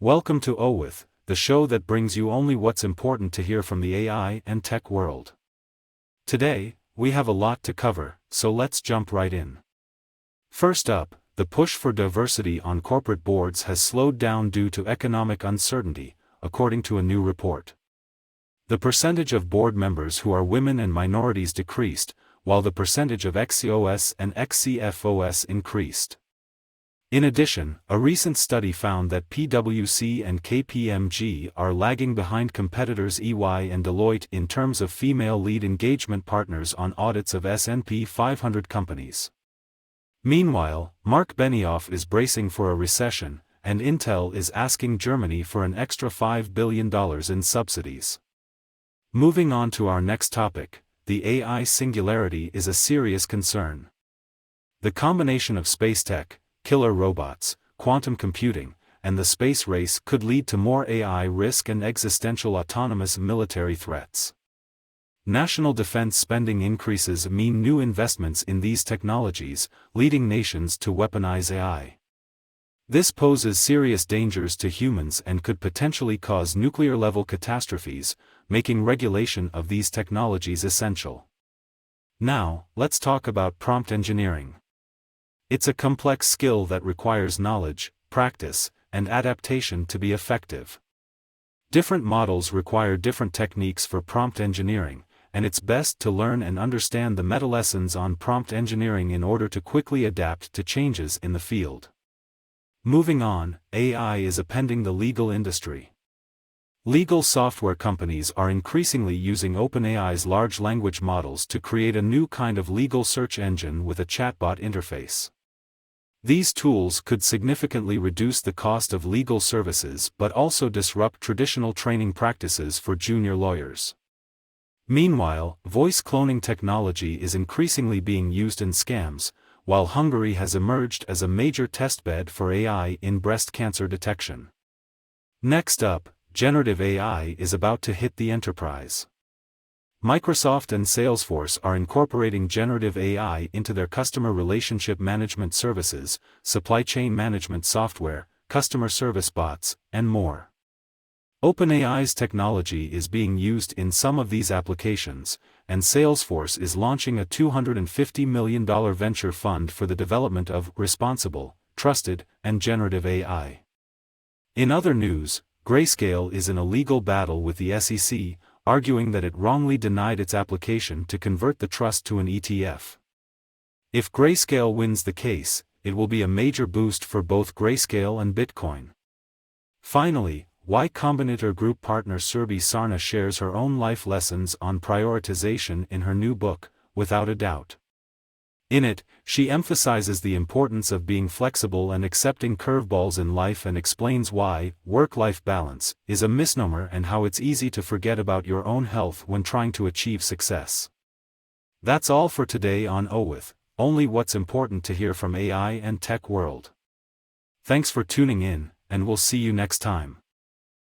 Welcome to Owith, the show that brings you only what's important to hear from the AI and tech world. Today, we have a lot to cover, so let's jump right in. First up, the push for diversity on corporate boards has slowed down due to economic uncertainty, according to a new report. The percentage of board members who are women and minorities decreased, while the percentage of XCOS and XCFOS increased. In addition, a recent study found that PwC and KPMG are lagging behind competitors EY and Deloitte in terms of female lead engagement partners on audits of S&P 500 companies. Meanwhile, Mark Benioff is bracing for a recession, and Intel is asking Germany for an extra $5 billion in subsidies. Moving on to our next topic, the AI singularity is a serious concern. The combination of space tech, killer robots, quantum computing, and the space race could lead to more AI risk and existential autonomous military threats. National defense spending increases mean new investments in these technologies, leading nations to weaponize AI. This poses serious dangers to humans and could potentially cause nuclear-level catastrophes, making regulation of these technologies essential. Now, let's talk about prompt engineering. It's a complex skill that requires knowledge, practice, and adaptation to be effective. Different models require different techniques for prompt engineering, and it's best to learn and understand the meta lessons on prompt engineering in order to quickly adapt to changes in the field. Moving on, AI is upending the legal industry. Legal software companies are increasingly using OpenAI's large language models to create a new kind of legal search engine with a chatbot interface. These tools could significantly reduce the cost of legal services but also disrupt traditional training practices for junior lawyers. Meanwhile, voice cloning technology is increasingly being used in scams, while Hungary has emerged as a major testbed for AI in breast cancer detection. Next up, generative AI is about to hit the enterprise. Microsoft and Salesforce are incorporating generative AI into their customer relationship management services, supply chain management software, customer service bots, and more. OpenAI's technology is being used in some of these applications, and Salesforce is launching a $250 million venture fund for the development of responsible, trusted, and generative AI. In other news, Grayscale is in a legal battle with the SEC, arguing that it wrongly denied its application to convert the trust to an ETF. If Grayscale wins the case, it will be a major boost for both Grayscale and Bitcoin. Finally, Y Combinator Group partner Surbhi Sarna shares her own life lessons on prioritization in her new book, Without a Doubt. In it, she emphasizes the importance of being flexible and accepting curveballs in life and explains why work-life balance is a misnomer and how it's easy to forget about your own health when trying to achieve success. That's all for today on Owith, only what's important to hear from AI and tech world. Thanks for tuning in, and we'll see you next time.